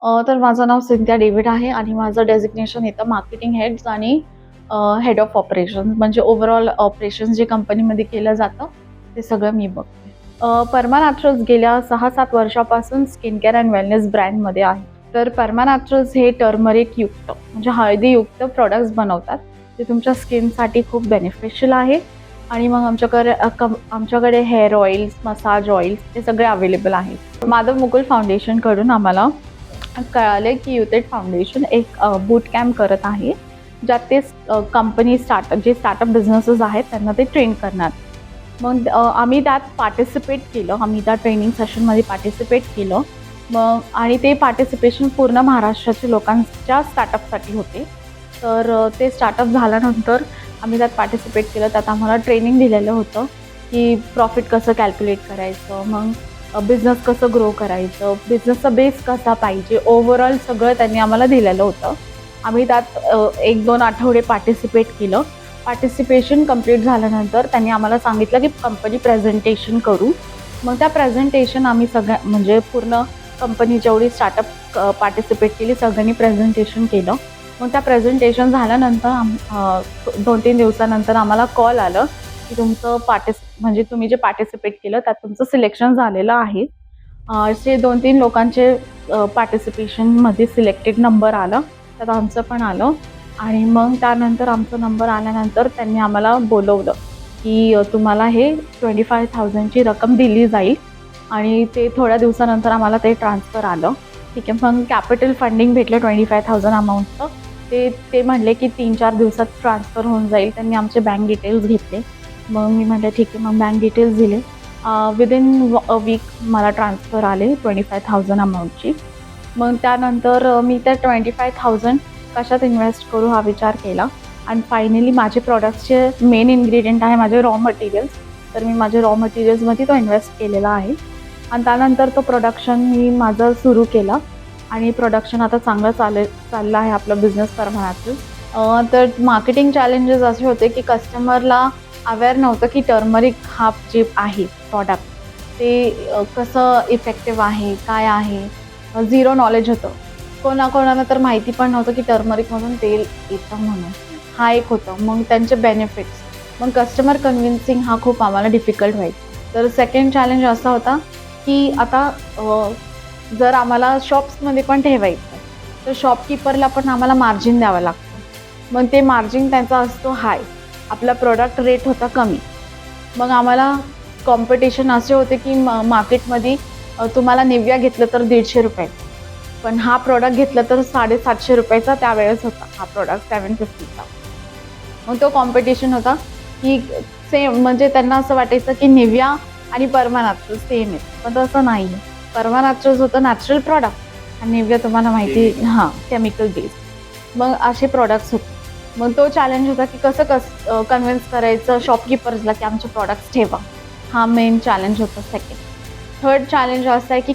तर माझं नाव Cynthia David आहे आणि माझं डेझिग्नेशन येतं मार्केटिंग हेड्स आणि हेड ऑफ ऑपरेशन्स म्हणजे ओव्हरऑल ऑपरेशन्स जे कंपनीमध्ये केलं जातं, ते सगळं मी बघते. परमा नॅचरल्स गेल्या 6-7 वर्षापासून स्किन केअर अँड वेलनेस ब्रँडमध्ये आहे. तर परमा नॅचरल्स हे टर्मरिक युक्त म्हणजे हळदीयुक्त प्रॉडक्ट्स बनवतात. ते तुमच्या स्किनसाठी खूप बेनिफिशियल आहे आणि मग आमच्याकडे हेअर ऑइल्स, मसाज ऑइल्स हे सगळे अवेलेबल आहेत. माधव मुकुल फाउंडेशनकडून आम्हाला कळाले की युथेड फाउंडेशन एक बूट कॅम्प करत आहे, ज्यात ते कंपनी स्टार्टअप बिझनेसेस आहेत त्यांना ते ट्रेन करणार. मग आम्ही त्यात पार्टिसिपेट केलं. आम्ही त्या ट्रेनिंग सेशनमध्ये पार्टिसिपेट केलं. मग आणि ते पार्टिसिपेशन पूर्ण महाराष्ट्राच्या लोकांच्या स्टार्टअपसाठी होते. तर ते स्टार्टअप झाल्यानंतर आम्ही त्यात पार्टिसिपेट केलं. त्यात आम्हाला ट्रेनिंग दिलेलं होतं की प्रॉफिट कसं कॅल्क्युलेट करायचं, मग बिझनेस कसं ग्रो करायचं, बिझनेसचा बेस कसा पाहिजे, ओव्हरऑल सगळं त्यांनी आम्हाला दिलेलं होतं. आम्ही त्यात 1-2 आठवडे पार्टिसिपेट केलं. पार्टिसिपेशन कंप्लीट झाल्यानंतर त्यांनी आम्हाला सांगितलं की कंपनी प्रेझेंटेशन करू. मग त्या प्रेझेंटेशन आम्ही म्हणजे पूर्ण कंपनी जेवढी स्टार्टअप पार्टिसिपेट केली सगळ्यांनी प्रेझेंटेशन केलं. मग त्या प्रेझेंटेशन झाल्यानंतर 2-3 दिवसानंतर आम्हाला कॉल आलं की तुमचं म्हणजे तुम्ही जे पार्टिसिपेट केलं त्यात तुमचं सिलेक्शन झालेलं आहे. असे 2-3 लोकांचे पार्टिसिपेशनमध्ये सिलेक्टेड नंबर आलं, त्यात आमचं पण आलं. आणि मग त्यानंतर आमचा नंबर आल्यानंतर त्यांनी आम्हाला बोलवलं की तुम्हाला हे 25,000ची रक्कम दिली जाईल आणि ते थोड्या दिवसानंतर आम्हाला ते ट्रान्सफर आलं. ठीक आहे. मग कॅपिटल फंडिंग भेटलं 25,000 अमाऊंटचं. ते म्हणले की 3-4 दिवसात ट्रान्सफर होऊन जाईल. त्यांनी आमचे बँक डिटेल्स घेतले. मग मी म्हटलं ठीक आहे. मग बँक डिटेल्स दिले. विदिन अ वीक मला ट्रान्सफर आले 25,000 अमाऊंटची. मग त्यानंतर मी त्या 25,000 कशात इन्व्हेस्ट करू हा विचार केला आणि फायनली माझे प्रॉडक्ट्सचे मेन इन्ग्रेडियंट आहे माझे रॉ मटेरियल्स. तर मी माझे रॉ मटेरियल्समध्ये तो इन्व्हेस्ट केलेला आहे आणि त्यानंतर तो प्रोडक्शन मी माझं सुरू केलं आणि प्रोडक्शन आता चांगलं चाललं आहे आपलं बिझनेस प्रमाणात. तर मार्केटिंग चॅलेंजेस असे होते की कस्टमरला अवेअर नव्हतं की टर्मरिक हा जे आहे प्रॉडक्ट ते कसं इफेक्टिव्ह आहे, काय आहे, झिरो नॉलेज होतं. कोणाकोणाला तर माहिती पण नव्हतं की टर्मरिकमधून तेल येतं म्हणून. हा एक होतं. मग त्यांचे बेनिफिट्स. मग कस्टमर कन्व्हिन्सिंग हा खूप आम्हाला डिफिकल्ट व्हायचा. तर सेकंड चॅलेंज असा होता की आता जर आम्हाला शॉप्समध्ये पण ठेवायचं तर शॉपकीपरला पण आम्हाला मार्जिन द्यावं लागतं. मग ते मार्जिन त्यांचा असतो हाय. आपला प्रॉडक्ट रेट होता कमी. मग आम्हाला कॉम्पिटिशन असे होते की मार्केटमध्ये तुम्हाला निव्या घेतलं तर ₹150, पण हा प्रॉडक्ट घेतला तर ₹750 त्यावेळेस होता हा प्रॉडक्ट 750चा. मग तो कॉम्पिटिशन होता की सेम म्हणजे त्यांना असं वाटायचं की निव्या आणि परमा नॅचरल्स सेम आहे, पण तसं नाही आहे. परमा नॅचरल्स होतं नॅचरल प्रॉडक्ट आणि निव्या तुम्हाला माहिती केमिकल बेस्ड. मग असे प्रॉडक्ट्स होते. मग तो चॅलेंज होता की कसं कन्व्हिन्स करायचं शॉपकीपर्सला की आमचे प्रॉडक्ट्स ठेवा. हा मेन चॅलेंज होता सेकंड. थर्ड चॅलेंज असा आहे की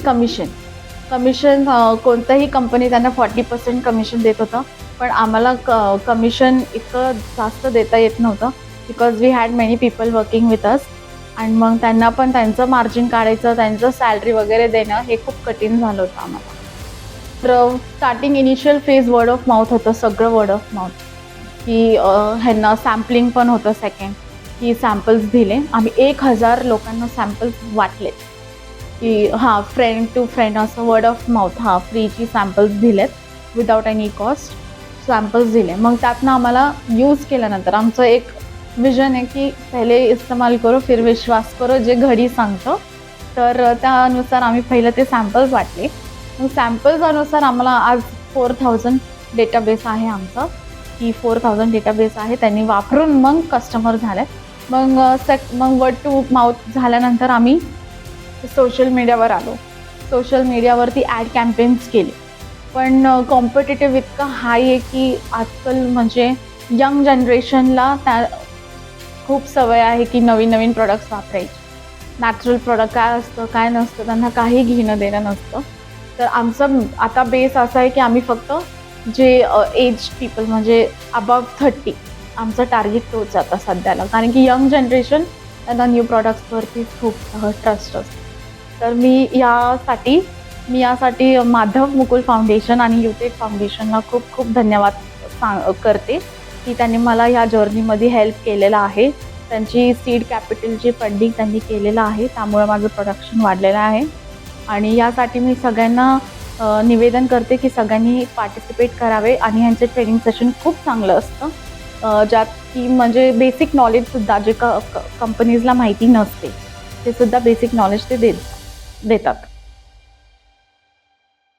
कमिशन कोणत्याही कंपनी त्यांना 40% कमिशन देत होतं. पण आम्हाला कमिशन इतकं जास्त देता येत नव्हतं because we had many people working with us आणि मग त्यांना पण त्यांचं मार्जिन काढायचं, त्यांचं सॅलरी वगैरे देणं हे खूप कठीण झालं होतं आम्हाला. तर starting initial phase word of mouth होतं, सगळं वर्ड ऑफ माउथ की ह्यांना सॅम्पलिंग पण होतं सेकंड की सॅम्पल्स दिले. आम्ही 1,000 लोकांना सॅम्पल्स वाटले की फ्रेंड टू फ्रेंड असं वर्ड ऑफ माउथ फ्रीची सॅम्पल्स दिलेत विदाउट एनी कॉस्ट. सॅम्पल्स दिले. मग त्यातनं आम्हाला यूज केल्यानंतर आमचं एक विजन आहे की पहिले इस्तेमाल करो फिर विश्वास करो, जे घडी सांगतं. तर त्यानुसार आम्ही पहिलं ते सॅम्पल्स वाटले. मग सॅम्पल्स अनुसार आम्हाला आज 4,000 डेटाबेस आहे आमचा की 4,000 डेटाबेस आहे. त्यांनी वापरून मग कस्टमर झाले. मग वर्ड टू माउथ झाल्यानंतर आम्ही सोशल मीडियावर आलो. सोशल मीडियावरती ॲड कॅम्पेन्स केले. पण कॉम्पिटिटिव्ह इतकं हाय आहे की आजकाल म्हणजे यंग जनरेशनला खूप सवय आहे की नवीन प्रॉडक्ट्स वापरायचे. नॅचरल प्रॉडक्ट काय असतं काय नसतं त्यांना काही घेणं देणं नसतं. तर आमचं आता बेस असा आहे की आम्ही फक्त जे एज पीपल म्हणजे अबव्ह 30 आमचं टार्गेट तोच आता सध्याला. कारण की यंग जनरेशन त्यांना न्यू प्रॉडक्ट्सवरती खूप ट्रस्ट असतो. तर मी यासाठी मी यासाठी माधव मुकुल फाउंडेशन आणि युटेक फाउंडेशनला खूप खूप धन्यवाद करते की त्यांनी मला ह्या जर्नीमध्ये हेल्प केलेलं आहे. त्यांची सीड कॅपिटलची फंडिंग त्यांनी केलेलं आहे, त्यामुळे माझं प्रोडक्शन वाढलेलं आहे. आणि यासाठी मी सगळ्यांना निवेदन करते की सगळ्यांनी पार्टिसिपेट करावे आणि ह्यांचे ट्रेनिंग सेशन खूप चांगलं असतं, ज्यात की म्हणजे बेसिक नॉलेजसुद्धा जे कंपनीजला माहिती नसते ते सुद्धा बेसिक नॉलेज ते देतात.